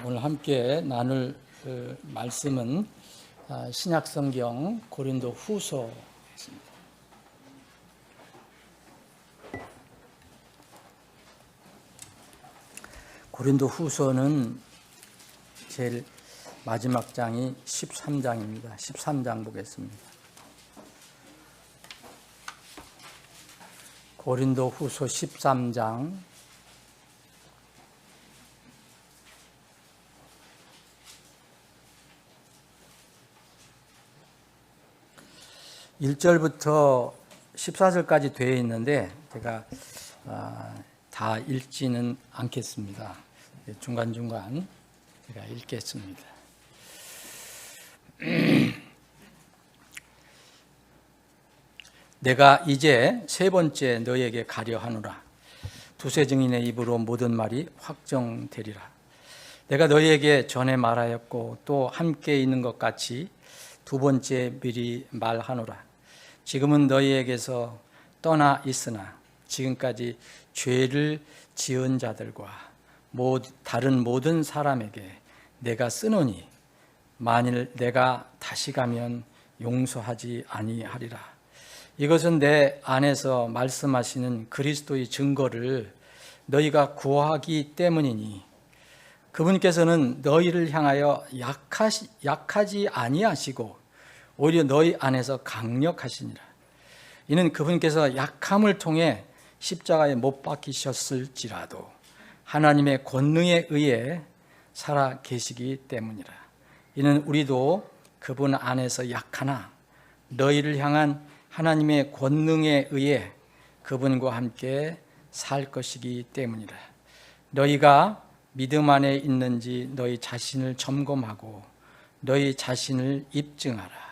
오늘 함께 나눌 말씀은 신약성경 고린도 후서입니다. 고린도 후서는 제일 마지막 장이 13장입니다. 13장 보겠습니다. 고린도 후서 13장 1절부터 14절까지 되어 있는데 제가 다 읽지는 않겠습니다. 중간중간 제가 읽겠습니다. 내가 이제 세 번째 너에게 가려 하노라. 두세 증인의 입으로 모든 말이 확정되리라. 내가 너희에게 전에 말하였고 또 함께 있는 것 같이 두 번째 미리 말하노라. 지금은 너희에게서 떠나 있으나 지금까지 죄를 지은 자들과 다른 모든 사람에게 내가 쓰노니 만일 내가 다시 가면 용서하지 아니하리라. 이것은 내 안에서 말씀하시는 그리스도의 증거를 너희가 구하기 때문이니 그분께서는 너희를 향하여 약하지 아니하시고 오히려 너희 안에서 강력하시니라. 이는 그분께서 약함을 통해 십자가에 못 박히셨을지라도 하나님의 권능에 의해 살아 계시기 때문이라. 이는 우리도 그분 안에서 약하나 너희를 향한 하나님의 권능에 의해 그분과 함께 살 것이기 때문이라. 너희가 믿음 안에 있는지 너희 자신을 점검하고 너희 자신을 입증하라.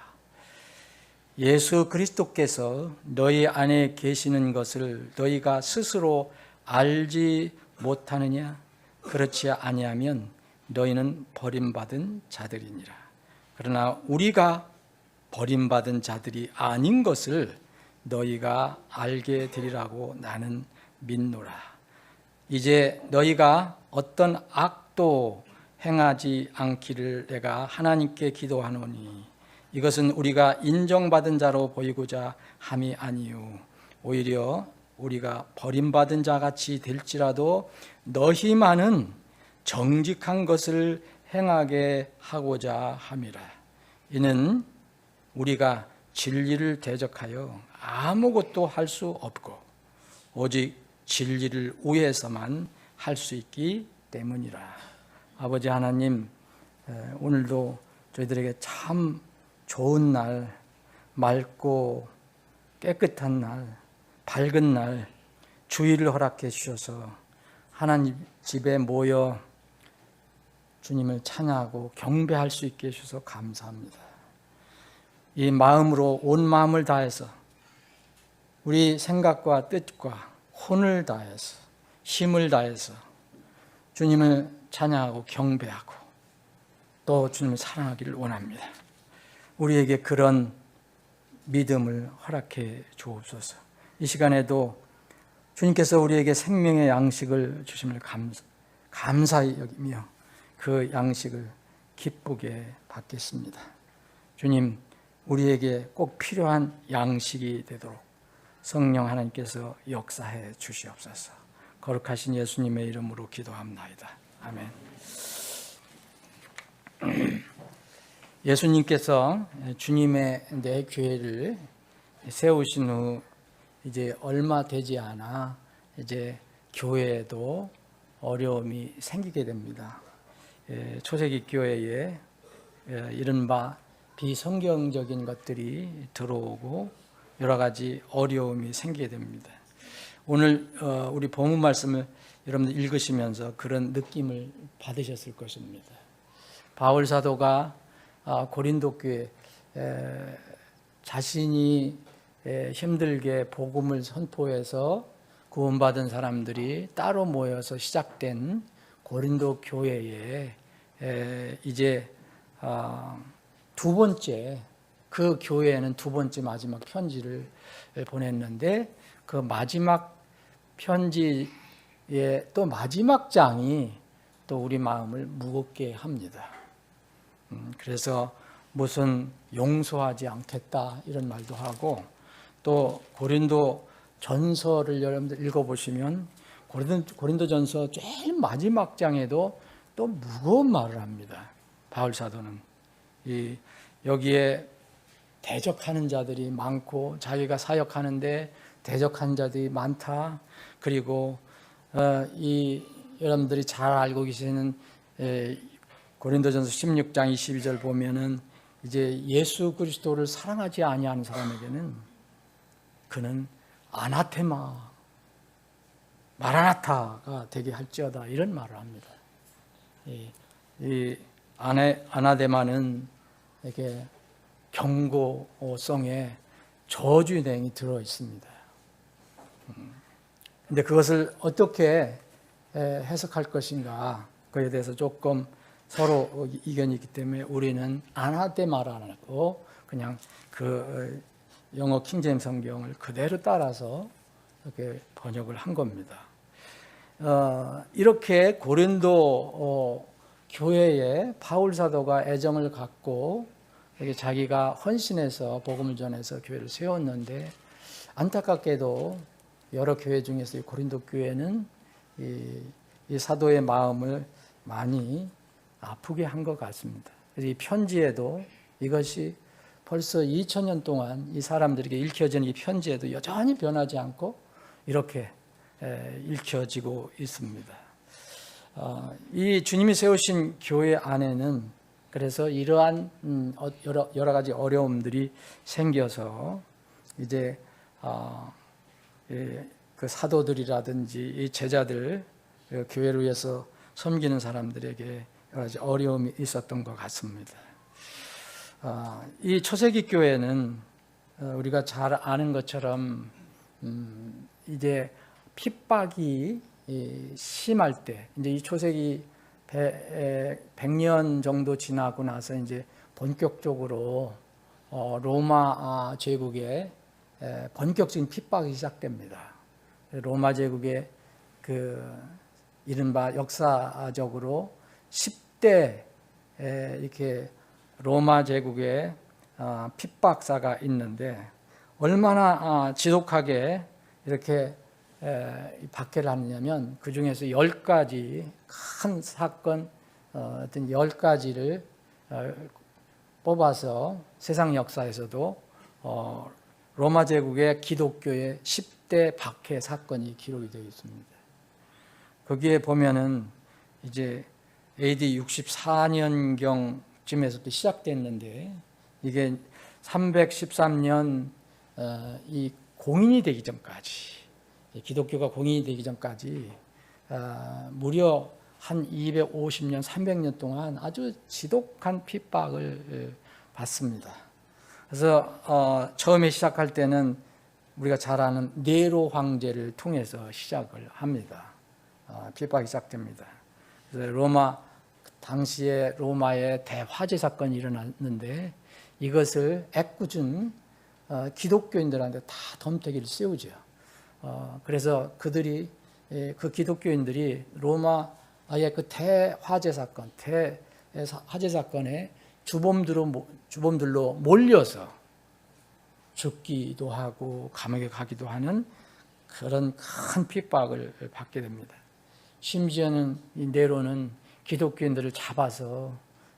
예수 그리스도께서 너희 안에 계시는 것을 너희가 스스로 알지 못하느냐? 그렇지 아니하면 너희는 버림받은 자들이니라. 그러나 우리가 버림받은 자들이 아닌 것을 너희가 알게 되리라고 나는 믿노라. 이제 너희가 어떤 악도 행하지 않기를 내가 하나님께 기도하노니 이것은 우리가 인정받은 자로 보이고자 함이 아니요 오히려 우리가 버림받은 자같이 될지라도 너희만은 정직한 것을 행하게 하고자 함이라. 이는 우리가 진리를 대적하여 아무것도 할 수 없고 오직 진리를 위해서만 할 수 있기 때문이라. 아버지 하나님, 오늘도 저희들에게 참 좋은 날, 맑고 깨끗한 날, 밝은 날, 주일을 허락해 주셔서 하나님 집에 모여 주님을 찬양하고 경배할 수 있게 해주셔서 감사합니다. 이 마음으로 온 마음을 다해서 우리 생각과 뜻과 혼을 다해서 힘을 다해서 주님을 찬양하고 경배하고 또 주님을 사랑하기를 원합니다. 우리에게 그런 믿음을 허락해 주옵소서. 이 시간에도 주님께서 우리에게 생명의 양식을 주심을 감사히 여기며 그 양식을 기쁘게 받겠습니다. 주님, 우리에게 꼭 필요한 양식이 되도록 성령 하나님께서 역사해 주시옵소서. 거룩하신 예수님의 이름으로 기도합나이다. 아멘. 예수님께서 주님의 내 교회를 세우신 후 이제 얼마 되지 않아 이제 교회에도 어려움이 생기게 됩니다. 초세기 교회에 이른바 비성경적인 것들이 들어오고 여러 가지 어려움이 생기게 됩니다. 오늘 우리 본문 말씀을 여러분들 읽으시면서 그런 느낌을 받으셨을 것입니다. 바울 사도가 고린도 교회 자신이 힘들게 복음을 선포해서 구원받은 사람들이 따로 모여서 시작된 고린도 교회에 이제 두 번째 그 교회에는 두 번째 마지막 편지를 보냈는데 그 마지막 편지의 또 마지막 장이 또 우리 마음을 무겁게 합니다. 그래서 무슨 용서하지 않겠다 이런 말도 하고, 또 고린도 전서를 여러분들 읽어보시면 고린도 전서 제일 마지막 장에도 또 무거운 말을 합니다. 바울 사도는 여기에 대적하는 자들이 많고 자기가 사역하는데 대적하는 자들이 많다. 그리고 여러분들이 잘 알고 계시는 고린도전서 16장 22절 보면은 이제 예수 그리스도를 사랑하지 아니하는 사람에게는 그는 아나테마, 마라나타가 되게 할지어다 이런 말을 합니다. 이 아나데마는 이렇게 경고성에 저주의 내용이 들어 있습니다. 근데 그것을 어떻게 해석할 것인가, 그에 대해서 조금 서로 이견이 있기 때문에 우리는 아나데마라고 그냥 그 영어 킹제임스 성경을 그대로 따라서 이렇게 번역을 한 겁니다. 이렇게 고린도 교회에 바울 사도가 애정을 갖고 이렇게 자기가 헌신해서 복음을 전해서 교회를 세웠는데, 안타깝게도 여러 교회 중에서 이 고린도 교회는 이 사도의 마음을 많이 아프게 한 것 같습니다. 그래서 이 편지에도 이것이 벌써 2000년 동안 이 사람들에게 읽혀진 이 편지에도 여전히 변하지 않고 이렇게 읽혀지고 있습니다. 이 주님이 세우신 교회 안에는 그래서 이러한 여러 가지 어려움들이 생겨서 이제 그 사도들이라든지 이 제자들, 교회를 위해서 섬기는 사람들에게 여러 가지 어려움이 있었던 것 같습니다. 이 초세기 교회는 우리가 잘 아는 것처럼 이제 핍박이 심할 때, 이제 이 초세기 100년 정도 지나고 나서 이제 본격적으로 로마 제국의 본격적인 핍박이 시작됩니다. 로마 제국의 그 이른바 역사적으로 10대 이렇게 로마 제국의 핍박사가 있는데, 얼마나 지독하게 이렇게 박해를 하느냐면 그 중에서 10가지 큰 사건, 어떤 10가지를 뽑아서 세상 역사에서도 로마 제국의 기독교의 10대 박해 사건이 기록이 되어 있습니다. 거기에 보면은 이제 AD 64년경쯤에서부터 시작됐는데, 이게 313년 이 공인이 되기 전까지, 기독교가 공인이 되기 전까지 무려 한 250년, 300년 동안 아주 지독한 핍박을 받습니다. 그래서 처음에 시작할 때는 우리가 잘 아는 네로 황제를 통해서 시작을 합니다. 핍박이 시작됩니다. 그래서 당시에 로마의 대화재 사건이 일어났는데, 이것을 애꿎은 기독교인들한테 다 덤태기를 씌우죠. 그래서 그 기독교인들이 로마의 그 대화재 사건에 주범들로 몰려서 죽기도 하고 감옥에 가기도 하는 그런 큰 핍박을 받게 됩니다. 심지어는 이 네로는 기독교인들을 잡아서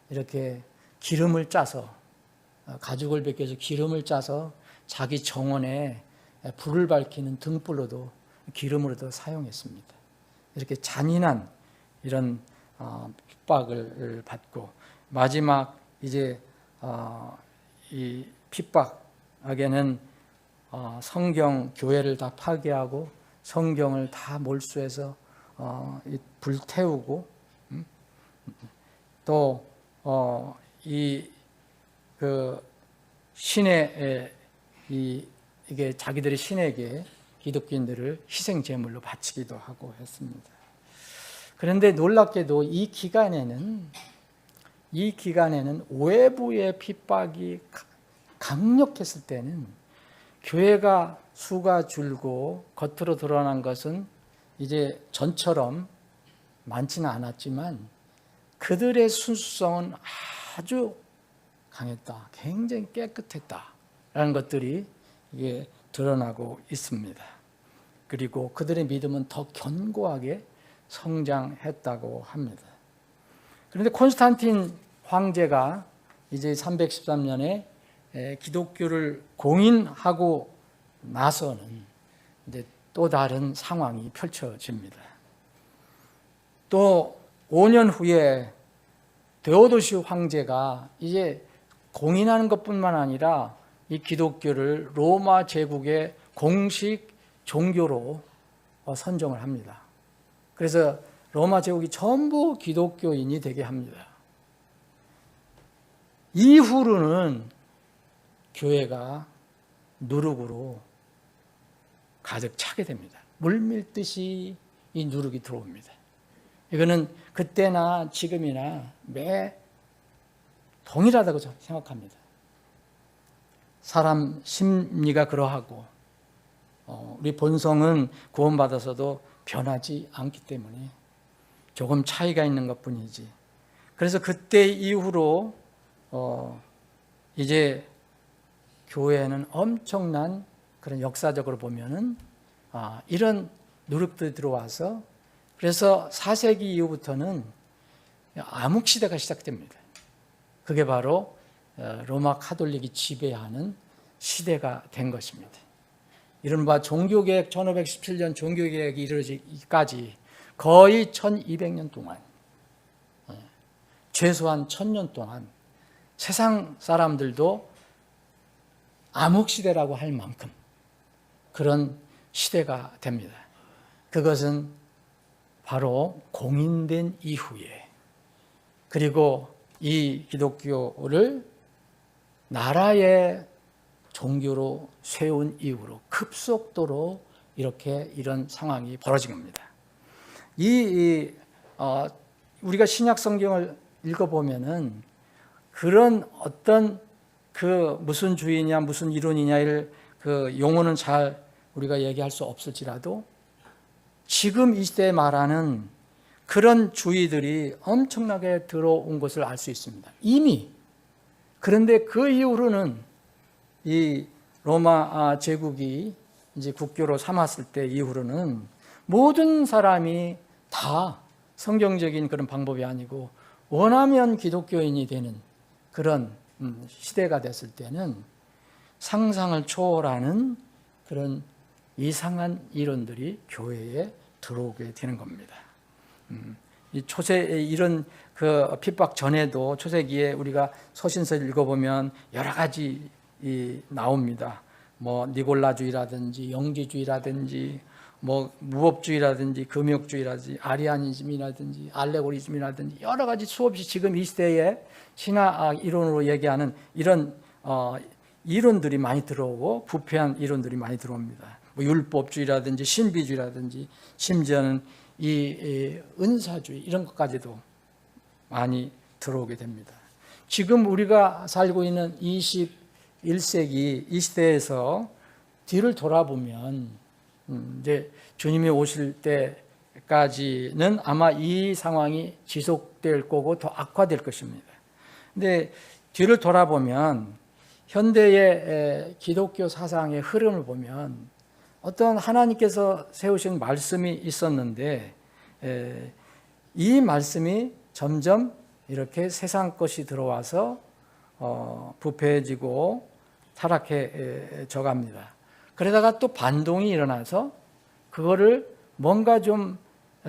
이렇게 기름을 짜서, 가죽을 벗겨서 기름을 짜서 자기 정원에 불을 밝히는 등불로도, 기름으로도 사용했습니다. 이렇게 잔인한 이런 핍박을 받고, 마지막 이제 이 핍박에는 성경, 교회를 다 파괴하고 성경을 다 몰수해서 불태우고, 또 그 신의 이게 자기들의 신에게 기독교인들을 희생 제물로 바치기도 하고 했습니다. 그런데 놀랍게도 이 기간에는 외부의 핍박이 강력했을 때는 교회가 수가 줄고 겉으로 드러난 것은 이제 전처럼 많지는 않았지만 그들의 순수성은 아주 강했다. 굉장히 깨끗했다라는 것들이 이게 드러나고 있습니다. 그리고 그들의 믿음은 더 견고하게 성장했다고 합니다. 그런데 콘스탄틴 황제가 이제 313년에 기독교를 공인하고 나서는 이제 또 다른 상황이 펼쳐집니다. 또 5년 후에 데오도시 황제가 이제 공인하는 것뿐만 아니라 이 기독교를 로마 제국의 공식 종교로 선정을 합니다. 그래서 로마 제국이 전부 기독교인이 되게 합니다. 이후로는 교회가 누룩으로 가득 차게 됩니다. 물밀듯이 이 누룩이 들어옵니다. 이거는 그때나 지금이나 매 동일하다고 생각합니다. 사람 심리가 그러하고 우리 본성은 구원받아서도 변하지 않기 때문에 조금 차이가 있는 것뿐이지. 그래서 그때 이후로 이제 교회에는 엄청난 그런 역사적으로 보면은 이런 누룩들이 들어와서 그래서 4세기 이후부터는 암흑 시대가 시작됩니다. 그게 바로 로마 카톨릭이 지배하는 시대가 된 것입니다. 이른바 종교개혁 1517년 종교개혁이 이르기까지 거의 1200년 동안 최소한 1000년 동안 세상 사람들도 암흑시대라고 할 만큼 그런 시대가 됩니다. 그것은 바로 공인된 이후에 그리고 이 기독교를 나라의 종교로 세운 이후로 급속도로 이런 상황이 벌어진 겁니다. 우리가 신약 성경을 읽어보면은 그런 어떤 그 무슨 주의냐 무슨 이론이냐를 그 용어는 잘 우리가 얘기할 수 없을지라도 지금 이 시대에 말하는 그런 주의들이 엄청나게 들어온 것을 알 수 있습니다. 이미. 그런데 그 이후로는 이 로마 제국이 이제 국교로 삼았을 때 이후로는 모든 사람이 다 성경적인 그런 방법이 아니고 원하면 기독교인이 되는 그런 시대가 됐을 때는 상상을 초월하는 그런 이상한 이론들이 교회에 들어오게 되는 겁니다. 이 이런 그 핍박 전에도 초세기에 우리가 서신서를 읽어보면 여러 가지 나옵니다. 뭐 니골라주의라든지 영지주의라든지 뭐 무법주의라든지 금욕주의라든지 아리아니즘이라든지 알레고리즘이라든지 여러 가지 수없이 지금 이 시대에 신화 이론으로 얘기하는 이런 이론들이 많이 들어오고 부패한 이론들이 많이 들어옵니다. 뭐 율법주의라든지 신비주의라든지 심지어는 이 은사주의 이런 것까지도 많이 들어오게 됩니다. 지금 우리가 살고 있는 21세기 이 시대에서 뒤를 돌아보면 이제 주님이 오실 때까지는 아마 이 상황이 지속될 거고 더 악화될 것입니다. 근데 뒤를 돌아보면 현대의 기독교 사상의 흐름을 보면 어떤 하나님께서 세우신 말씀이 있었는데 이 말씀이 점점 이렇게 세상 것이 들어와서 부패해지고 타락해져 갑니다. 그러다가 또 반동이 일어나서 그거를 뭔가 좀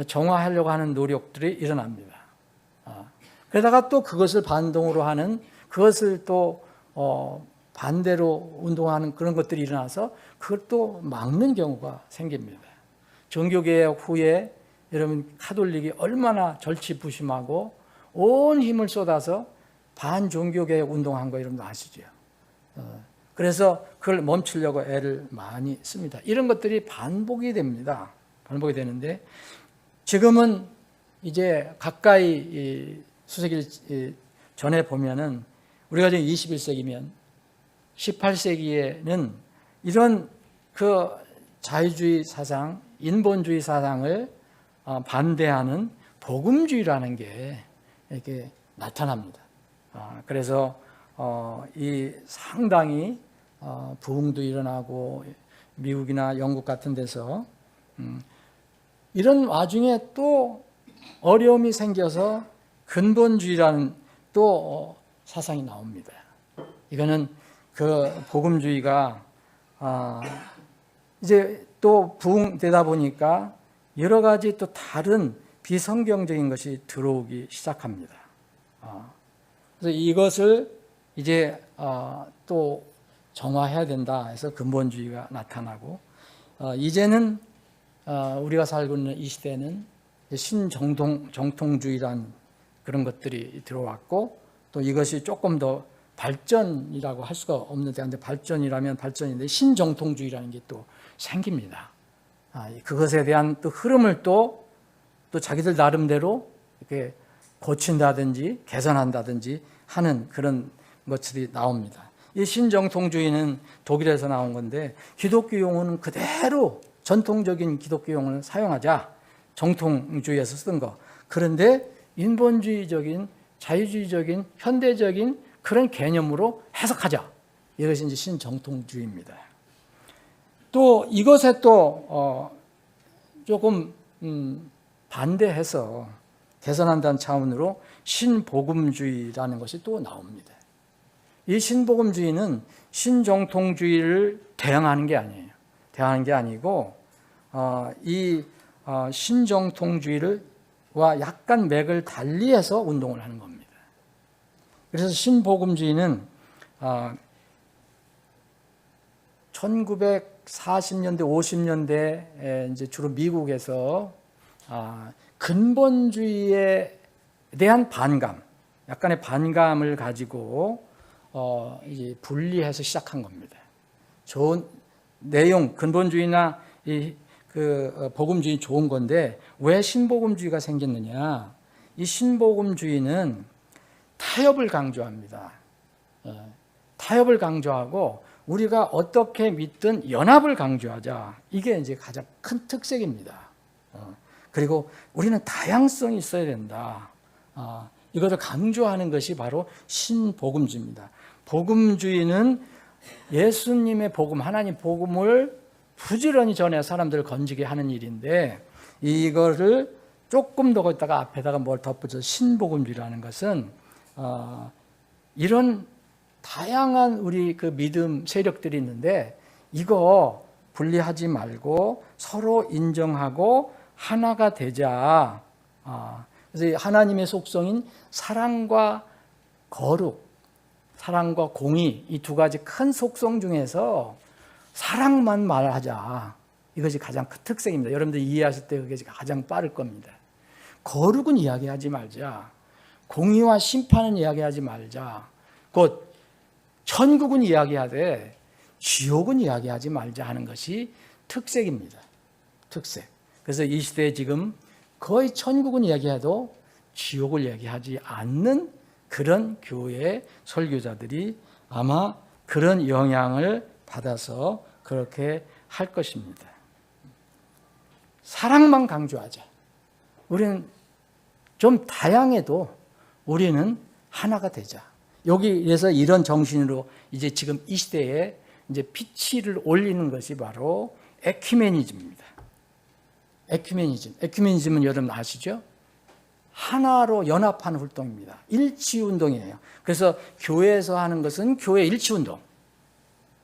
정화하려고 하는 노력들이 일어납니다. 그러다가 또 그것을 반동으로 하는 그것을 또 반대로 운동하는 그런 것들이 일어나서 그걸 또 막는 경우가 생깁니다. 종교개혁 후에 여러분 카톨릭이 얼마나 절치부심하고 온 힘을 쏟아서 반종교개혁 운동한 거 여러분도 아시죠? 그래서 그걸 멈추려고 애를 많이 씁니다. 이런 것들이 반복이 됩니다. 반복이 되는데 지금은 이제 가까이 수세기 전에 보면은 우리가 지금 21세기면 18세기에는 이런 그 자유주의 사상, 인본주의 사상을 반대하는 복음주의라는 게 이렇게 나타납니다. 그래서 이 상당히 부흥도 일어나고 미국이나 영국 같은 데서 이런 와중에 또 어려움이 생겨서 근본주의라는 또 사상이 나옵니다. 이거는 그 복음주의가 이제 또 부흥되다 보니까 여러 가지 또 다른 비성경적인 것이 들어오기 시작합니다. 그래서 이것을 이제 또 정화해야 된다 해서 근본주의가 나타나고, 이제는 우리가 살고 있는 이 시대는 신정통주의란 그런 것들이 들어왔고, 또 이것이 조금 더 발전이라고 할 수가 없는데, 근데 발전이라면 발전인데 신정통주의라는 게 또 생깁니다. 그것에 대한 또 흐름을 또 자기들 나름대로 이렇게 고친다든지 개선한다든지 하는 그런 것들이 나옵니다. 이 신정통주의는 독일에서 나온 건데, 기독교 용어는 그대로 전통적인 기독교 용어를 사용하자, 정통주의에서 쓰던 거. 그런데 인본주의적인 자유주의적인 현대적인 그런 개념으로 해석하자, 이것이 이제 신정통주의입니다. 또 이것에 또 조금 반대해서 개선한다는 차원으로 신복음주의라는 것이 또 나옵니다. 이 신복음주의는 신정통주의를 대항하는 게 아니에요. 대항하는 게 아니고 이 신정통주의와 약간 맥을 달리해서 운동을 하는 겁니다. 그래서 신복음주의는 1940년대, 50년대 이제 주로 미국에서 근본주의에 대한 반감, 약간의 반감을 가지고 이제 분리해서 시작한 겁니다. 좋은 내용, 근본주의나 그 복음주의 좋은 건데 왜 신복음주의가 생겼느냐? 이 신복음주의는 타협을 강조합니다. 타협을 강조하고 우리가 어떻게 믿든 연합을 강조하자. 이게 이제 가장 큰 특색입니다. 그리고 우리는 다양성이 있어야 된다. 이것을 강조하는 것이 바로 신복음주의입니다. 복음주의는 예수님의 복음, 하나님 복음을 부지런히 전해 사람들을 건지게 하는 일인데, 이거를 조금 더 거기다가 앞에다가 뭘 덧붙여서 신복음주의라는 것은 이런 다양한 우리 그 믿음 세력들이 있는데 이거 분리하지 말고 서로 인정하고 하나가 되자. 그래서 하나님의 속성인 사랑과 거룩, 사랑과 공의, 이 두 가지 큰 속성 중에서 사랑만 말하자. 이것이 가장 큰 특색입니다. 여러분들 이해하실 때 그게 가장 빠를 겁니다. 거룩은 이야기하지 말자. 공의와 심판은 이야기하지 말자. 곧 천국은 이야기하되 지옥은 이야기하지 말자 하는 것이 특색입니다. 특색. 그래서 이 시대에 지금 거의 천국은 이야기해도 지옥을 이야기하지 않는 그런 교회 설교자들이 아마 그런 영향을 받아서 그렇게 할 것입니다. 사랑만 강조하자. 우리는 좀 다양해도 우리는 하나가 되자. 여기에서 이런 정신으로 이제 지금 이 시대에 이제 피치를 올리는 것이 바로 에큐메니즘입니다. 에큐메니즘은 여러분 아시죠? 하나로 연합하는 활동입니다. 일치운동이에요. 그래서 교회에서 하는 것은 교회 일치운동.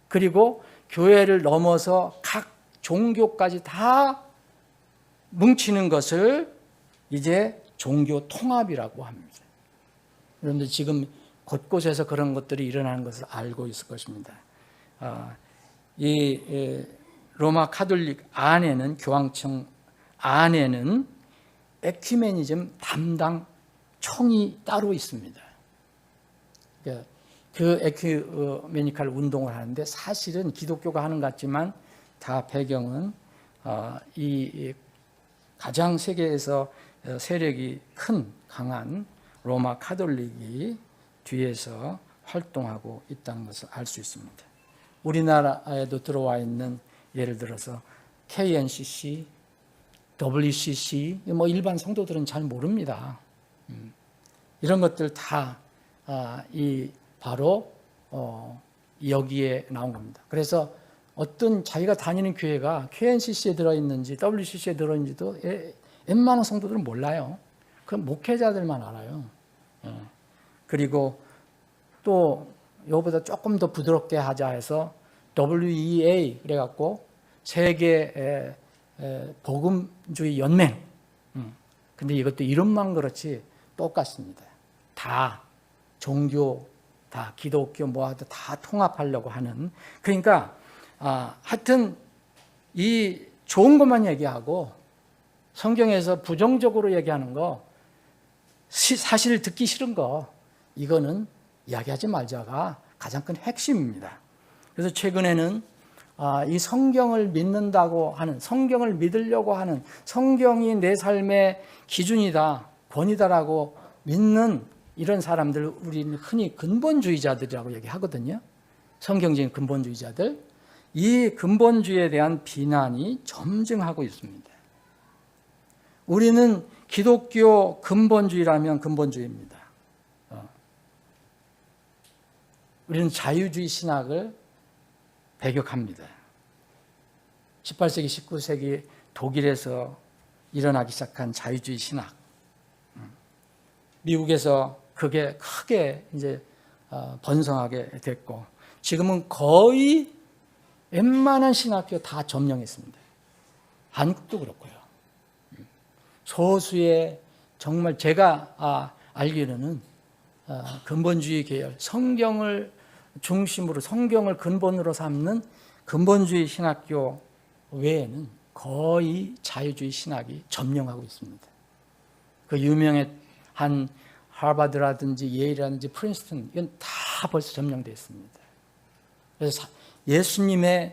그리고 교회를 넘어서 각 종교까지 다 뭉치는 것을 이제 종교 통합이라고 합니다. 그런데 지금 곳곳에서 그런 것들이 일어나는 것을 알고 있을 것입니다. 이 로마 카톨릭 안에는, 교황청 안에는 에큐메니즘 담당 청이 따로 있습니다. 그 에큐메니칼 운동을 하는데 사실은 기독교가 하는 것 같지만 다 배경은 이 가장 세계에서 세력이 큰 강한 로마 카톨릭이 뒤에서 활동하고 있다는 것을 알 수 있습니다. 우리나라에도 들어와 있는 예를 들어서 KNCC, WCC, 뭐 일반 성도들은 잘 모릅니다. 이런 것들 다 바로 여기에 나온 겁니다. 그래서 어떤 자기가 다니는 교회가 KNCC에 들어있는지 WCC에 들어있는지도 웬만한 성도들은 몰라요. 그건 목회자들만 알아요. 그리고 또 이거보다 조금 더 부드럽게 하자 해서 WEA 그래갖고 세계 복음주의 연맹. 근데 이것도 이름만 그렇지 똑같습니다. 다 종교, 다 기독교 뭐하도 다 통합하려고 하는. 그러니까 하여튼 이 좋은 것만 얘기하고 성경에서 부정적으로 얘기하는 거, 사실 듣기 싫은 거, 이거는 이야기하지 말자가 가장 큰 핵심입니다. 그래서 최근에는 이 성경을 믿는다고 하는, 성경을 믿으려고 하는, 성경이 내 삶의 기준이다, 권위다라고 믿는 이런 사람들, 우리는 흔히 근본주의자들이라고 얘기하거든요. 성경적인 근본주의자들. 이 근본주의에 대한 비난이 점증하고 있습니다. 우리는 기독교 근본주의라면 근본주의입니다. 우리는 자유주의 신학을 배격합니다. 18세기, 19세기 독일에서 일어나기 시작한 자유주의 신학. 미국에서 그게 크게 이제 번성하게 됐고, 지금은 거의 웬만한 신학교 다 점령했습니다. 한국도 그렇고요. 소수의 정말 제가 알기로는 근본주의 계열, 성경을 중심으로 성경을 근본으로 삼는 근본주의 신학교 외에는 거의 자유주의 신학이 점령하고 있습니다. 그 유명한 하버드라든지 예일이라든지 프린스턴, 이건 다 벌써 점령되어 있습니다. 그래서 예수님이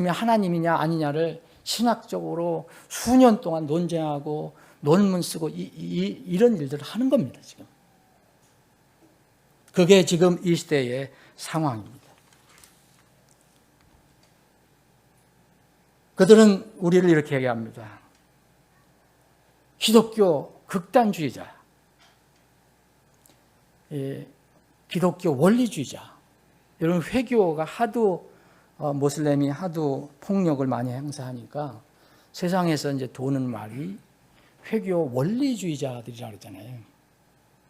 하나님이냐 아니냐를 신학적으로 수년 동안 논쟁하고 논문 쓰고 이런 일들을 하는 겁니다, 지금. 그게 지금 이 시대의 상황입니다. 그들은 우리를 이렇게 얘기합니다. 기독교 극단주의자, 기독교 원리주의자. 이런 회교가 하도 모슬렘이 하도 폭력을 많이 행사하니까 세상에서 이제 도는 말이 회교 원리주의자들이라고 그러잖아요.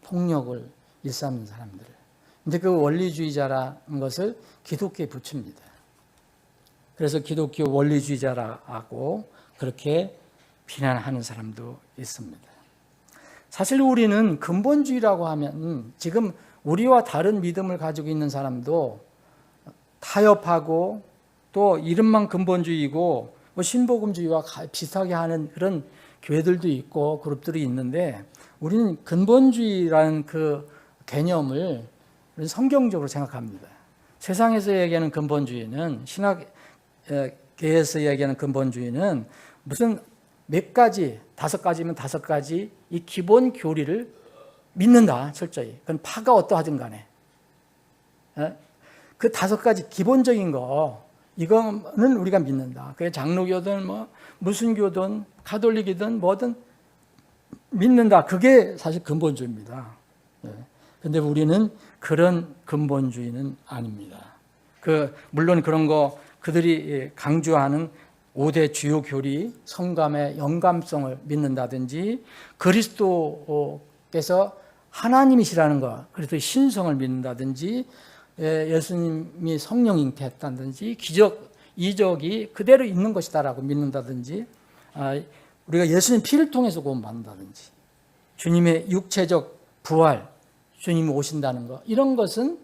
폭력을 일삼는 사람들을. 근데 그 원리주의자라는 것을 기독교에 붙입니다. 그래서 기독교 원리주의자라고 그렇게 비난하는 사람도 있습니다. 사실 우리는 근본주의라고 하면 지금 우리와 다른 믿음을 가지고 있는 사람도 타협하고 또 이름만 근본주의고 뭐 신복음주의와 비슷하게 하는 그런 교회들도 있고 그룹들이 있는데, 우리는 근본주의라는 그 개념을 성경적으로 생각합니다. 세상에서 얘기하는 근본주의는, 신학계에서 얘기하는 근본주의는 무슨 몇 가지, 5가지면 5가지 이 기본 교리를 믿는다, 철저히. 그건 파가 어떠하든 간에. 그 5가지 기본적인 거, 이거는 우리가 믿는다. 그게 장로교든 뭐 무슨 교든 가톨릭이든 뭐든 믿는다. 그게 사실 근본주의입니다. 그런데 우리는 그런 근본주의는 아닙니다. 물론 그런 거 그들이 강조하는 5대 주요 교리, 성감의 영감성을 믿는다든지, 그리스도께서 하나님이시라는 것, 그래서 신성을 믿는다든지, 예수님이 성령 잉태했다든지, 기적, 이적이 그대로 있는 것이다라고 믿는다든지, 우리가 예수님 피를 통해서 구원받는다든지, 주님의 육체적 부활, 주님이 오신다는 것, 이런 것은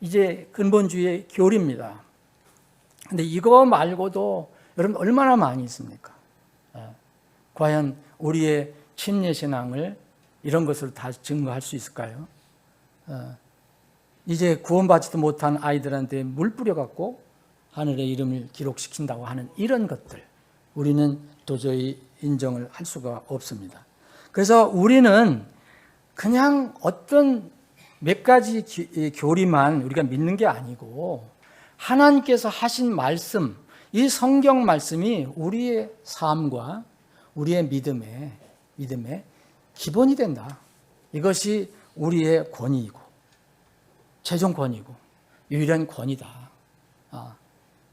이제 근본주의의 교리입니다. 근데 이거 말고도 여러분 얼마나 많이 있습니까? 과연 우리의 침례신앙을 이런 것을 다 증거할 수 있을까요? 이제 구원받지도 못한 아이들한테 물 뿌려갖고 하늘의 이름을 기록시킨다고 하는 이런 것들, 우리는 도저히 인정을 할 수가 없습니다. 그래서 우리는 그냥 어떤 몇 가지 교리만 우리가 믿는 게 아니고, 하나님께서 하신 말씀, 이 성경 말씀이 우리의 삶과 우리의 믿음의 기본이 된다. 이것이 우리의 권위이고 최종 권위고 유일한 권위다.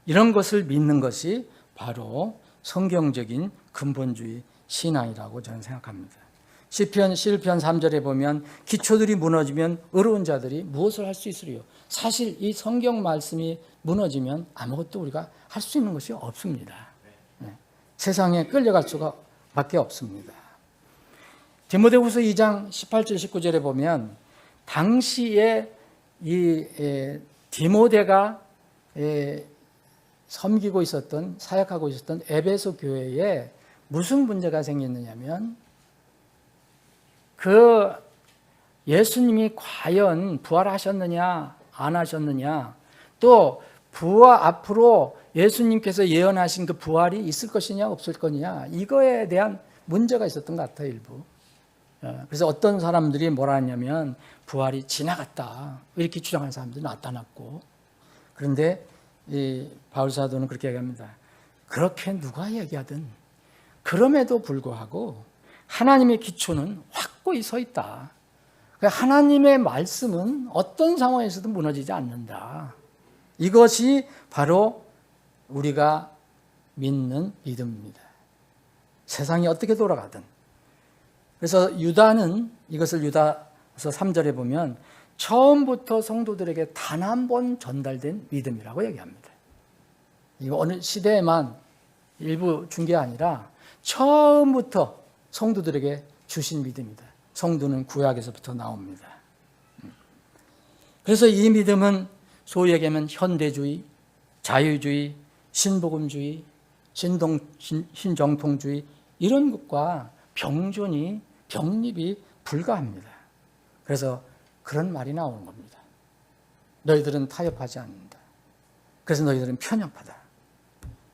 이런 것을 믿는 것이 바로 성경적인 근본주의 신앙이라고 저는 생각합니다. 시편 3절에 보면 기초들이 무너지면 의로운 자들이 무엇을 할 수 있으리요. 사실 이 성경 말씀이 무너지면 아무것도 우리가 할 수 있는 것이 없습니다. 세상에 끌려갈 수가 밖에 없습니다. 디모데후서 2장 18절 19절에 보면 당시에 이 디모데가 섬기고 있었던 사역하고 있었던 에베소 교회에 무슨 문제가 생겼느냐면 그 예수님이 과연 부활하셨느냐 안 하셨느냐, 또 앞으로 예수님께서 예언하신 그 부활이 있을 것이냐 없을 거냐, 이거에 대한 문제가 있었던 것 같아요, 일부. 그래서 어떤 사람들이 뭐라 하냐면 부활이 지나갔다 이렇게 주장하는 사람들이 나타났고, 그런데 이 바울 사도는 그렇게 얘기합니다. 그렇게 누가 얘기하든 그럼에도 불구하고 하나님의 기초는 확고히 서 있다. 하나님의 말씀은 어떤 상황에서도 무너지지 않는다. 이것이 바로 우리가 믿는 믿음입니다. 세상이 어떻게 돌아가든. 그래서 유다는 이것을 유다서 3절에 보면 처음부터 성도들에게 단 한 번 전달된 믿음이라고 얘기합니다. 이거 어느 시대에만 일부 준 게 아니라 처음부터 성도들에게 주신 믿음이다. 성도는 구약에서부터 나옵니다. 그래서 이 믿음은 소위 얘기하면 현대주의, 자유주의, 신복음주의, 신정통주의 이런 것과 병립이 불가합니다. 그래서 그런 말이 나오는 겁니다. 너희들은 타협하지 않는다. 그래서 너희들은 편협하다.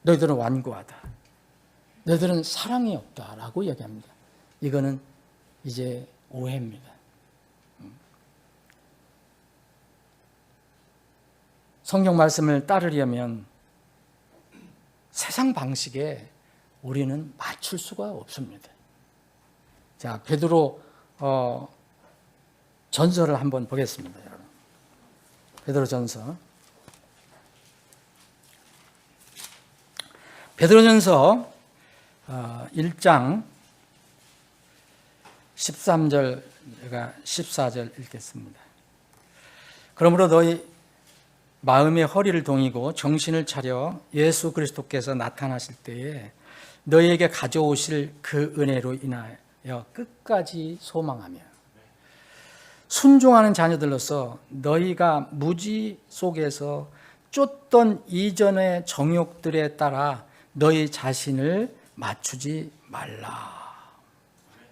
너희들은 완고하다. 너희들은 사랑이 없다라고 얘기합니다. 이거는 이제 오해입니다. 성경 말씀을 따르려면 세상 방식에 우리는 맞출 수가 없습니다. 자, 베드로 전서를 한번 보겠습니다, 여러분. 베드로 전서. 베드로전서 1장 13절과 14절 읽겠습니다. 그러므로 너희 마음의 허리를 동이고 정신을 차려 예수 그리스도께서 나타나실 때에 너희에게 가져오실 그 은혜로 인하여 끝까지 소망하며 순종하는 자녀들로서 너희가 무지 속에서 쫓던 이전의 정욕들에 따라 너희 자신을 맞추지 말라.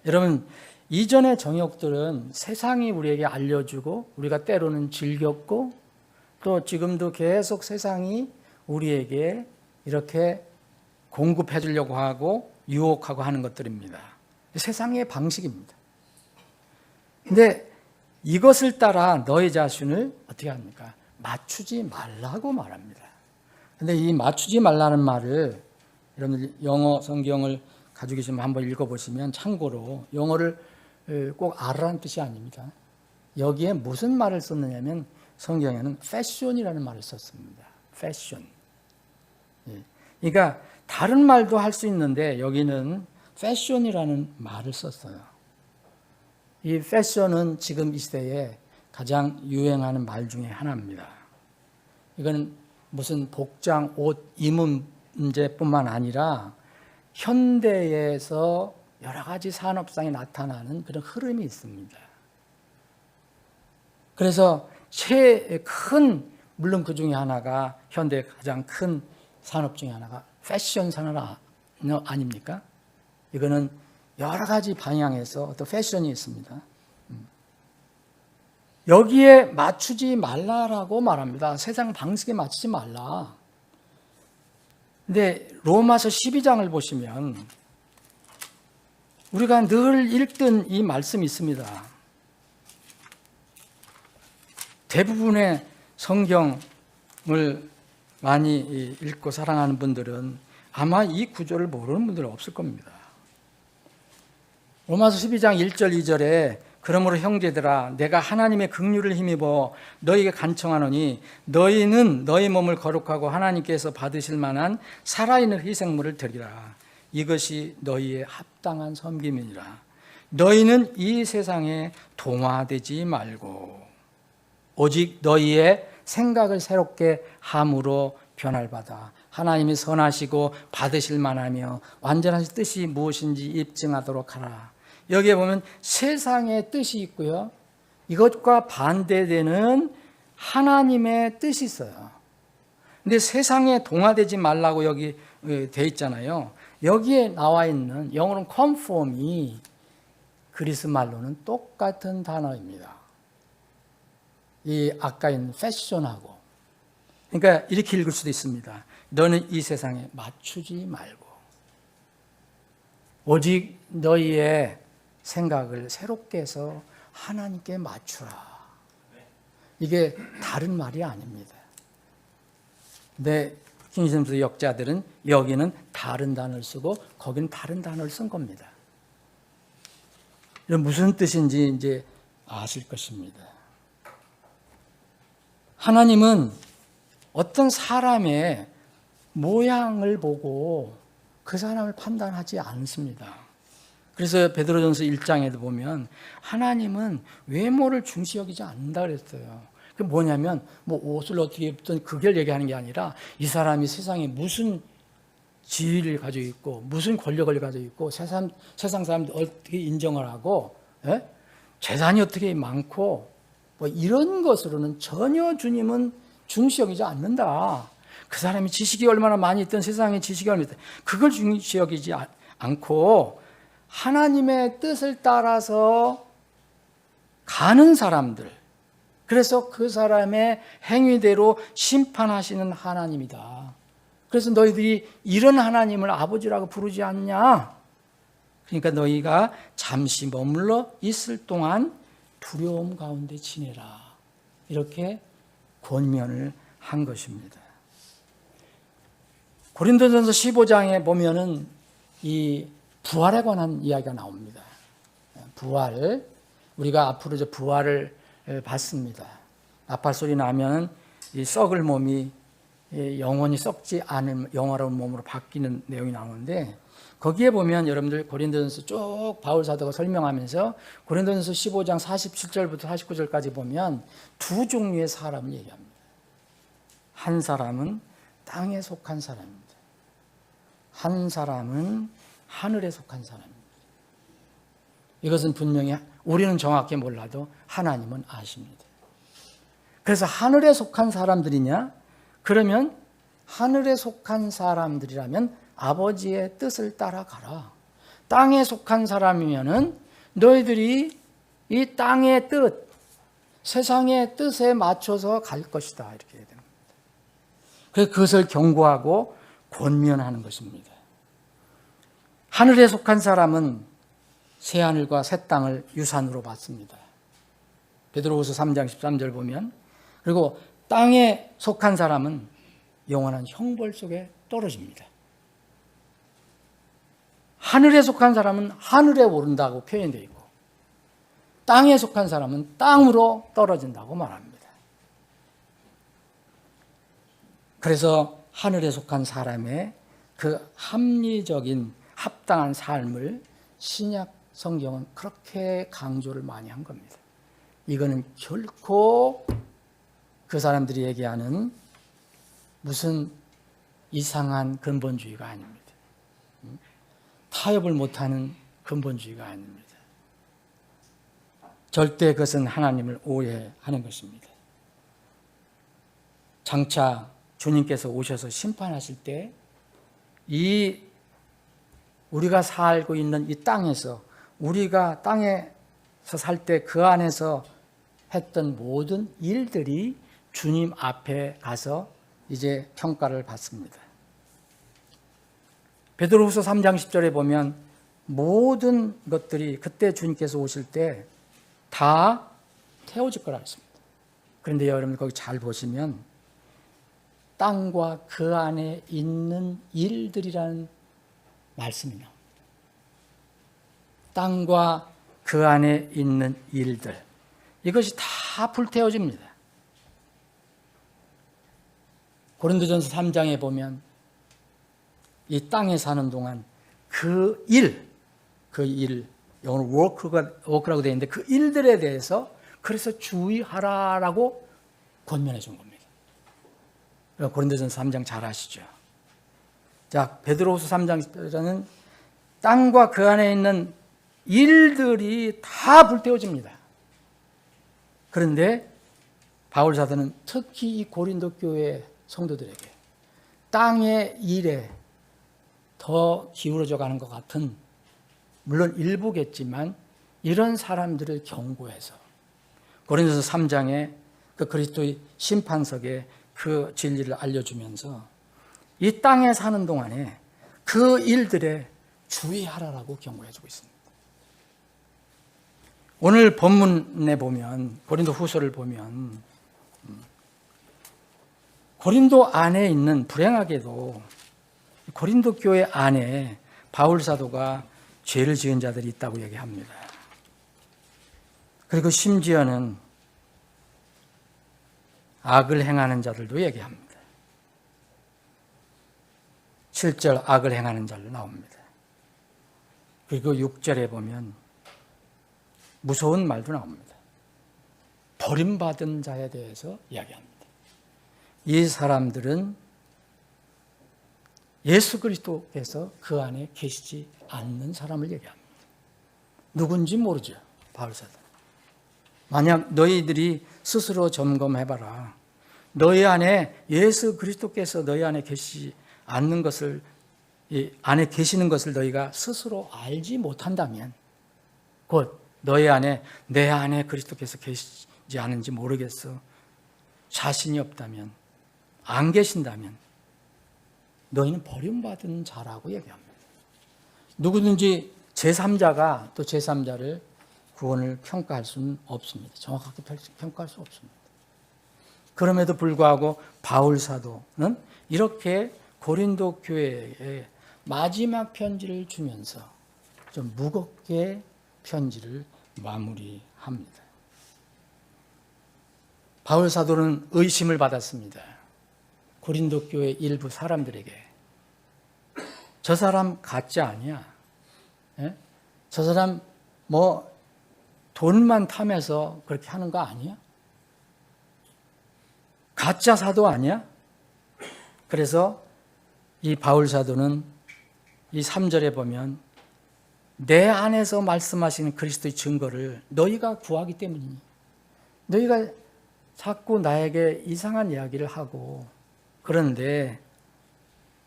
여러분, 이전의 정욕들은 세상이 우리에게 알려주고 우리가 때로는 즐겼고 또 지금도 계속 세상이 우리에게 이렇게 공급해 주려고 하고 유혹하고 하는 것들입니다. 세상의 방식입니다. 근데 이것을 따라 너희 자신을 어떻게 합니까? 맞추지 말라고 말합니다. 근데 이 맞추지 말라는 말을 여러분들 영어 성경을 가지고 계시면 한번 읽어보시면 참고로 영어를 꼭 알아라는 뜻이 아닙니다. 여기에 무슨 말을 썼느냐면 성경에는 패션이라는 말을 썼습니다. 패션. 그러니까 다른 말도 할 수 있는데 여기는 패션이라는 말을 썼어요. 이 패션은 지금 이 시대에 가장 유행하는 말 중에 하나입니다. 이건 무슨 복장, 옷, 입문 문제뿐만 아니라 현대에서 여러 가지 산업상에 나타나는 그런 흐름이 있습니다. 그래서 물론 그 중에 하나가 현대의 가장 큰 산업 중에 하나가 패션 산업 아닙니까? 이거는 여러 가지 방향에서 어떤 패션이 있습니다. 여기에 맞추지 말라라고 말합니다. 세상 방식에 맞추지 말라. 근데 로마서 12장을 보시면 우리가 늘 읽던 이 말씀이 있습니다. 대부분의 성경을 많이 읽고 사랑하는 분들은 아마 이 구절을 모르는 분들은 없을 겁니다. 로마서 12장 1절 2절에 그러므로 형제들아 내가 하나님의 긍휼을 힘입어 너희에게 간청하노니 너희는 너희 몸을 거룩하고 하나님께서 받으실 만한 살아있는 희생물을 드리라. 이것이 너희의 합당한 섬김이니라. 너희는 이 세상에 동화되지 말고 오직 너희의 생각을 새롭게 함으로 변화를 받아 하나님이 선하시고 받으실 만하며 완전하신 뜻이 무엇인지 입증하도록 하라. 여기에 보면 세상의 뜻이 있고요, 이것과 반대되는 하나님의 뜻이 있어요. 근데 세상에 동화되지 말라고 여기 돼 있잖아요. 여기에 나와 있는 영어로는 conform이 그리스 말로는 똑같은 단어입니다. 이 아까 있는 패션하고. 그러니까 이렇게 읽을 수도 있습니다. 너는 이 세상에 맞추지 말고 오직 너희의 생각을 새롭게 해서 하나님께 맞추라. 이게 다른 말이 아닙니다. 근데 킹제임스 역자들은 여기는 다른 단어를 쓰고 거기는 다른 단어를 쓴 겁니다. 이건 무슨 뜻인지 이제 아실 것입니다. 하나님은 어떤 사람의 모양을 보고 그 사람을 판단하지 않습니다. 그래서 베드로전서 1장에도 보면 하나님은 외모를 중시 여기지 않는다 그랬어요. 그게 뭐냐면 뭐 옷을 어떻게 입든 그걸 얘기하는 게 아니라 이 사람이 세상에 무슨 지위를 가지고 있고 무슨 권력을 가지고 있고 세상 사람들 어떻게 인정을 하고, 예? 재산이 어떻게 많고 뭐 이런 것으로는 전혀 주님은 중시 여기지 않는다. 그 사람이 지식이 얼마나 많이 있든 세상에 지식이 얼마나 있든 그걸 중시 여기지 않고 하나님의 뜻을 따라서 가는 사람들, 그래서 그 사람의 행위대로 심판하시는 하나님이다. 그래서 너희들이 이런 하나님을 아버지라고 부르지 않냐? 그러니까 너희가 잠시 머물러 있을 동안 두려움 가운데 지내라. 이렇게 권면을 한 것입니다. 고린도전서 15장에 보면은 이 부활에 관한 이야기가 나옵니다. 부활, 우리가 앞으로 이제 부활을 받습니다. 나팔 소리 나면 이 썩을 몸이 영원히 썩지 않은 영화로운 몸으로 바뀌는 내용이 나오는데, 거기에 보면 여러분들 고린도전서 쭉 바울 사도가 설명하면서 고린도전서 15장 47절부터 49절까지 보면 두 종류의 사람을 얘기합니다. 한 사람은 땅에 속한 사람입니다. 한 사람은 하늘에 속한 사람입니다. 이것은 분명히 우리는 정확히 몰라도 하나님은 아십니다. 그래서 하늘에 속한 사람들이냐? 그러면 하늘에 속한 사람들이라면 아버지의 뜻을 따라가라. 땅에 속한 사람이면은 너희들이 이 땅의 뜻, 세상의 뜻에 맞춰서 갈 것이다. 이렇게 해야 됩니다. 그래서 그것을 경고하고 권면하는 것입니다. 하늘에 속한 사람은 새하늘과 새 땅을 유산으로 받습니다. 베드로후서 3장 13절 보면, 그리고 땅에 속한 사람은 영원한 형벌 속에 떨어집니다. 하늘에 속한 사람은 하늘에 오른다고 표현되어 있고 땅에 속한 사람은 땅으로 떨어진다고 말합니다. 그래서 하늘에 속한 사람의 그 합리적인 합당한 삶을 신약 성경은 그렇게 강조를 많이 한 겁니다. 이거는 결코 그 사람들이 얘기하는 무슨 이상한 근본주의가 아닙니다. 타협을 못하는 근본주의가 아닙니다. 절대 그것은 하나님을 오해하는 것입니다. 장차 주님께서 오셔서 심판하실 때 이 우리가 살고 있는 이 땅에서, 우리가 땅에서 살 때 그 안에서 했던 모든 일들이 주님 앞에 가서 이제 평가를 받습니다. 베드로후서 3장 10절에 보면 모든 것들이 그때 주님께서 오실 때 다 태워질 거라 했습니다. 그런데 여러분 거기 잘 보시면 땅과 그 안에 있는 일들이라는 말씀이 나옵니다. 땅과 그 안에 있는 일들, 이것이 다 불태워집니다. 고린도전서 3장에 보면 이 땅에 사는 동안 그 일, 영어로 워크라고 되어 있는데 그 일들에 대해서 그래서 주의하라라고 권면해 준 겁니다. 고린도전서 3장 잘 아시죠? 자, 베드로후서 3장에서는 땅과 그 안에 있는 일들이 다 불태워집니다. 그런데 바울 사도는 특히 이 고린도 교회 성도들에게 땅의 일에 더 기울어져 가는 것 같은, 물론 일부겠지만 이런 사람들을 경고해서 고린도서 3장에 그 그리스도의 심판석에 그 진리를 알려주면서 이 땅에 사는 동안에 그 일들에 주의하라라고 경고해주고 있습니다. 오늘 본문에 보면, 고린도 후서를 보면 고린도 안에 있는, 불행하게도 고린도 교회 안에 바울 사도가 죄를 지은 자들이 있다고 얘기합니다. 그리고 심지어는 악을 행하는 자들도 얘기합니다. 7절 악을 행하는 자로 나옵니다. 그리고 6절에 보면 무서운 말도 나옵니다. 버림받은 자에 대해서 이야기합니다. 이 사람들은 예수 그리스도께서 그 안에 계시지 않는 사람을 얘기합니다. 누군지 모르죠, 바울 사도. 만약 너희들이 스스로 점검해봐라. 너희 안에 예수 그리스도께서 너희 안에 계시지 않는 것을, 안에 계시는 것을 너희가 스스로 알지 못한다면, 곧 너희 안에, 내 안에 그리스도께서 계시지 않은지 모르겠어, 자신이 없다면, 안 계신다면 너희는 버림받은 자라고 얘기합니다. 누구든지 제3자가 또 제3자를 구원을 평가할 수는 없습니다. 정확하게 평가할 수 없습니다. 그럼에도 불구하고 바울 사도는 이렇게 고린도 교회에 마지막 편지를 주면서 좀 무겁게 편지를 마무리합니다. 바울 사도는 의심을 받았습니다. 고린도 교회 일부 사람들에게 저 사람 가짜 아니야? 예? 저 사람 뭐 돈만 탐해서 그렇게 하는 거 아니야? 가짜 사도 아니야? 그래서 이 바울 사도는 이 3절에 보면 내 안에서 말씀하시는 그리스도의 증거를 너희가 구하기 때문이니, 너희가 자꾸 나에게 이상한 이야기를 하고 그런데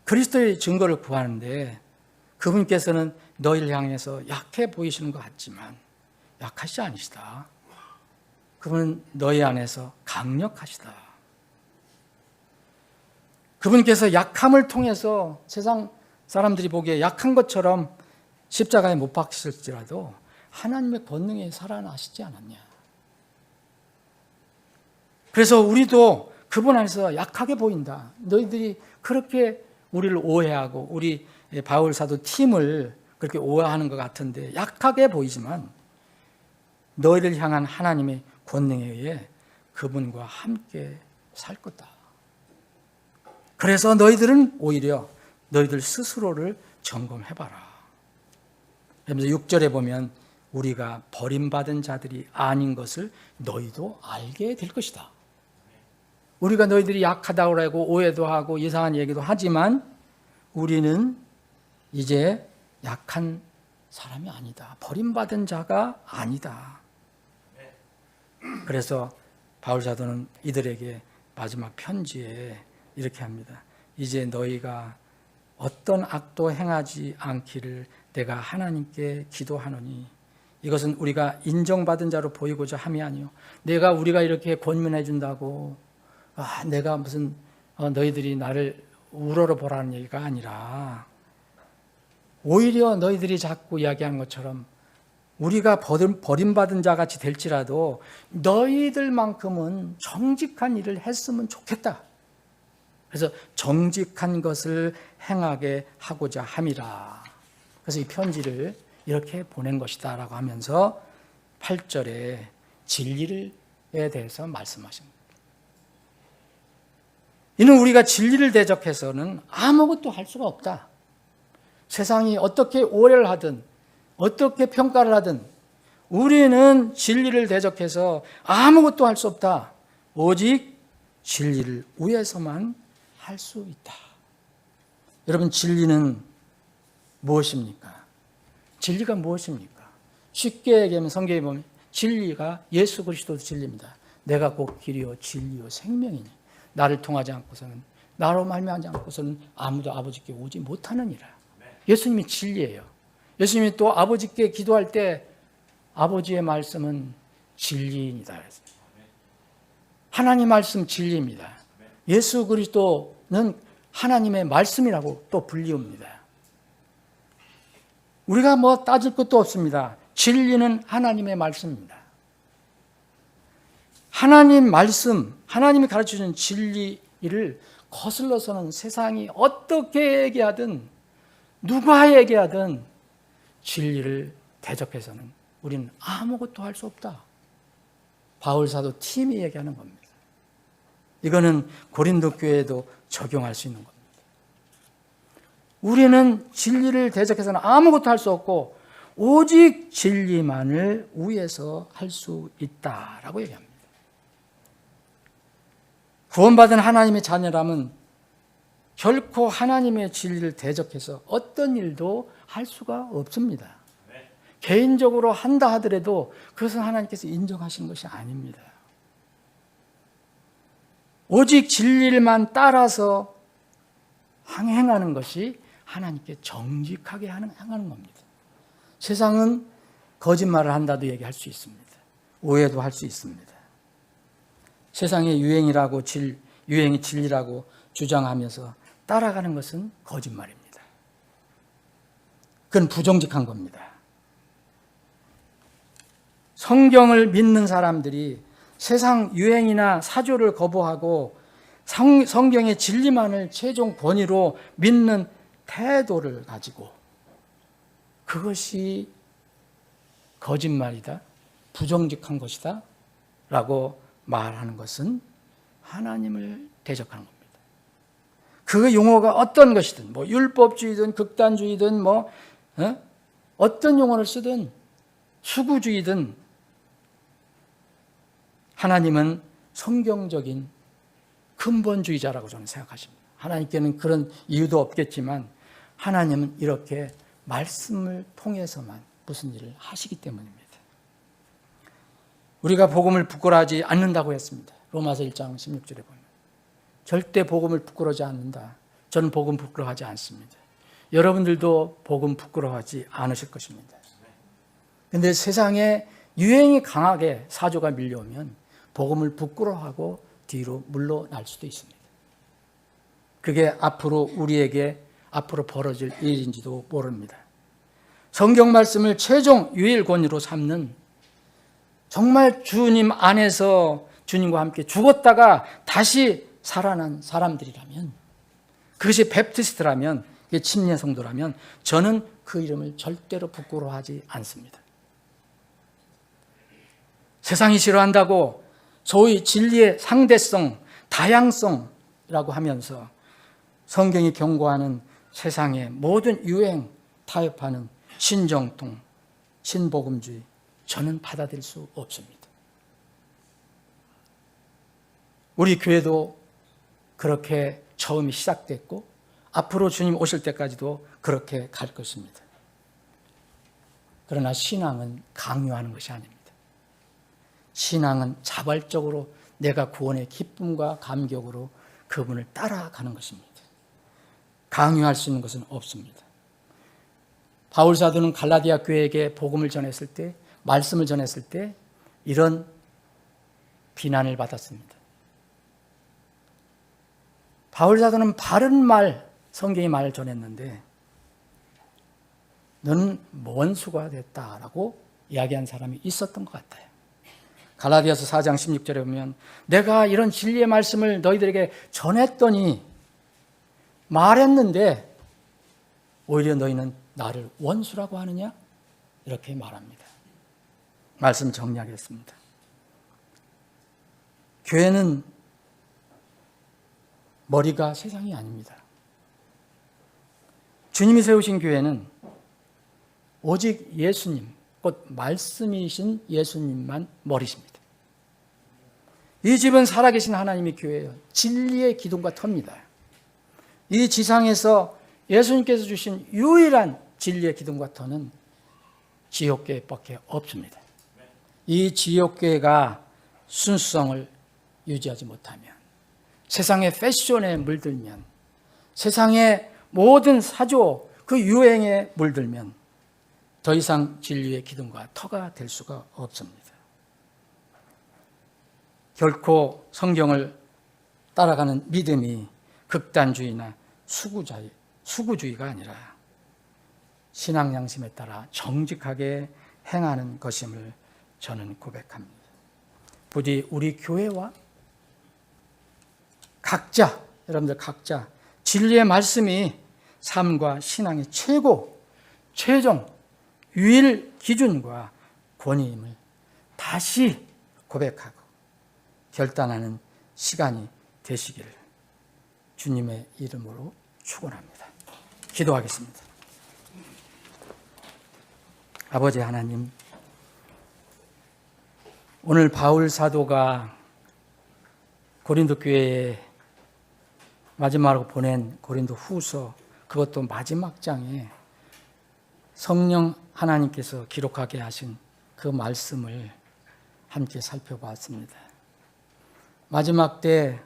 그리스도의 증거를 구하는데 그분께서는 너희를 향해서 약해 보이시는 것 같지만 약하시 아니시다. 그분은 너희 안에서 강력하시다. 그분께서 약함을 통해서 세상 사람들이 보기에 약한 것처럼 십자가에 못 박히실지라도 하나님의 권능에 살아나시지 않았냐. 그래서 우리도 그분 안에서 약하게 보인다. 너희들이 그렇게 우리를 오해하고 우리 바울 사도 팀을 그렇게 오해하는 것 같은데 약하게 보이지만 너희를 향한 하나님의 권능에 의해 그분과 함께 살 거다. 그래서 너희들은 오히려 너희들 스스로를 점검해봐라. 그러면서 6절에 보면 우리가 버림받은 자들이 아닌 것을 너희도 알게 될 것이다. 우리가 너희들이 약하다고 하고 오해도 하고 이상한 얘기도 하지만 우리는 이제 약한 사람이 아니다. 버림받은 자가 아니다. 그래서 바울 사도는 이들에게 마지막 편지에 이렇게 합니다. 이제 너희가 어떤 악도 행하지 않기를 내가 하나님께 기도하노니 이것은 우리가 인정받은 자로 보이고자 함이 아니요. 우리가 이렇게 권면해 준다고 내가 무슨 너희들이 나를 우러러 보라는 얘기가 아니라 오히려 너희들이 자꾸 이야기하는 것처럼 우리가 버림받은 자같이 될지라도 너희들만큼은 정직한 일을 했으면 좋겠다. 그래서 정직한 것을 행하게 하고자 함이라. 그래서 이 편지를 이렇게 보낸 것이다 라고 하면서 8절에 진리에 대해서 말씀하십니다. 이는 우리가 진리를 대적해서는 아무것도 할 수가 없다. 세상이 어떻게 오해를 하든 어떻게 평가를 하든 우리는 진리를 대적해서 아무것도 할 수 없다. 오직 진리를 위해서만 할 수 있다. 여러분, 진리는 무엇입니까? 진리가 무엇입니까? 쉽게 얘기하면 성경에 보면 진리가 예수 그리스도 진리입니다. 내가 곧 길이요 진리요 생명이니 나를 통하지 않고서는, 나로 말미암지 않고서는 아무도 아버지께 오지 못하느니라. 예수님이 진리예요. 예수님이 또 아버지께 기도할 때 아버지의 말씀은 진리이다. 하나님 말씀 진리입니다. 예수 그리스도는 하나님의 말씀이라고 또 불리웁니다. 우리가 뭐 따질 것도 없습니다. 진리는 하나님의 말씀입니다. 하나님 말씀, 하나님이 가르쳐주는 진리를 거슬러서는 세상이 어떻게 얘기하든 누가 얘기하든 진리를 대적해서는 우리는 아무것도 할 수 없다. 바울사도 팀이 얘기하는 겁니다. 이거는 고린도 교회에도 적용할 수 있는 겁니다. 우리는 진리를 대적해서는 아무것도 할 수 없고 오직 진리만을 위해서 할 수 있다라고 얘기합니다. 구원받은 하나님의 자녀라면 결코 하나님의 진리를 대적해서 어떤 일도 할 수가 없습니다. 개인적으로 한다 하더라도 그것은 하나님께서 인정하시는 것이 아닙니다. 오직 진리만 따라서 행하는 것이 하나님께 정직하게 행하는 겁니다. 세상은 거짓말을 한다도 얘기할 수 있습니다. 오해도 할 수 있습니다. 세상의 유행이 진리라고 주장하면서 따라가는 것은 거짓말입니다. 그건 부정직한 겁니다. 성경을 믿는 사람들이 세상 유행이나 사조를 거부하고 성경의 진리만을 최종 권위로 믿는 태도를 가지고 그것이 거짓말이다, 부정직한 것이다 라고 말하는 것은 하나님을 대적하는 겁니다. 그 용어가 어떤 것이든 뭐 율법주의든 극단주의든 어떤 용어를 쓰든 수구주의든 하나님은 성경적인 근본주의자라고 저는 생각하십니다. 하나님께는 그런 이유도 없겠지만 하나님은 이렇게 말씀을 통해서만 무슨 일을 하시기 때문입니다. 우리가 복음을 부끄러워하지 않는다고 했습니다. 로마서 1장 16절에 보면 절대 복음을 부끄러워하지 않는다. 저는 복음 부끄러워하지 않습니다. 여러분들도 복음 부끄러워하지 않으실 것입니다. 그런데 세상에 유행이 강하게 사조가 밀려오면 복음을 부끄러워하고 뒤로 물러날 수도 있습니다. 그게 우리에게 앞으로 벌어질 일인지도 모릅니다. 성경 말씀을 최종 유일 권위로 삼는 정말 주님 안에서 주님과 함께 죽었다가 다시 살아난 사람들이라면, 그것이 베프티스트라면, 그게 침례 성도라면 저는 그 이름을 절대로 부끄러워하지 않습니다. 세상이 싫어한다고 소위 진리의 상대성, 다양성이라고 하면서 성경이 경고하는 세상의 모든 유행, 타협하는 신정통, 신복음주의, 저는 받아들일 수 없습니다. 우리 교회도 그렇게 처음이 시작됐고 앞으로 주님 오실 때까지도 그렇게 갈 것입니다. 그러나 신앙은 강요하는 것이 아닙니다. 신앙은 자발적으로 내가 구원의 기쁨과 감격으로 그분을 따라가는 것입니다. 강요할 수 있는 것은 없습니다. 바울 사도는 갈라디아 교회에게 복음을 전했을 때, 말씀을 전했을 때 이런 비난을 받았습니다. 바울 사도는 바른 말, 성경의 말을 전했는데 너는 원수가 됐다라고 이야기한 사람이 있었던 것 같아요. 갈라디아서 4장 16절에 보면 내가 이런 진리의 말씀을 너희들에게 전했더니 말했는데 오히려 너희는 나를 원수라고 하느냐? 이렇게 말합니다. 말씀 정리하겠습니다. 교회는 머리가 세상이 아닙니다. 주님이 세우신 교회는 오직 예수님, 곧 말씀이신 예수님만 머리십니다. 이 집은 살아계신 하나님의 교회예요. 진리의 기둥과 터입니다. 이 지상에서 예수님께서 주신 유일한 진리의 기둥과 터는 지옥교회밖에 없습니다. 이 지옥교회가 순수성을 유지하지 못하면, 세상의 패션에 물들면, 세상의 모든 사조 그 유행에 물들면 더 이상 진리의 기둥과 터가 될 수가 없습니다. 결코 성경을 따라가는 믿음이 극단주의나 수구주의가 아니라 신앙 양심에 따라 정직하게 행하는 것임을 저는 고백합니다. 부디 우리 교회와 여러분들 각자 진리의 말씀이 삶과 신앙의 최종, 유일 기준과 권위임을 다시 고백하고 결단하는 시간이 되시기를 주님의 이름으로 축원합니다. 기도하겠습니다. 아버지 하나님, 오늘 바울 사도가 고린도 교회에 마지막으로 보낸 고린도 후서, 그것도 마지막 장에 성령 하나님께서 기록하게 하신 그 말씀을 함께 살펴봤습니다. 마지막 때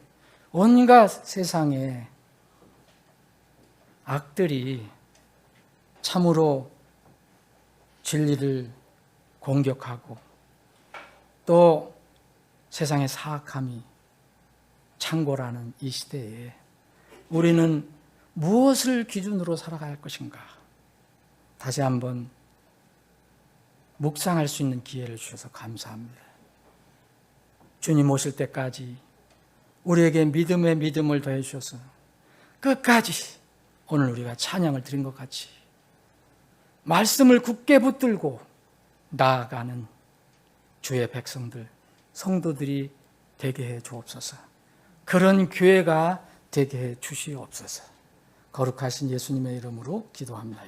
온갖 세상의 악들이 참으로 진리를 공격하고 또 세상의 사악함이 창궐하는 이 시대에 우리는 무엇을 기준으로 살아가야 할 것인가? 다시 한번 묵상할 수 있는 기회를 주셔서 감사합니다. 주님 오실 때까지 우리에게 믿음의 믿음을 더해 주셔서 끝까지 오늘 우리가 찬양을 드린 것 같이 말씀을 굳게 붙들고 나아가는 주의 백성들, 성도들이 되게 해 주옵소서. 그런 교회가 되게 해 주시옵소서. 거룩하신 예수님의 이름으로 기도합니다.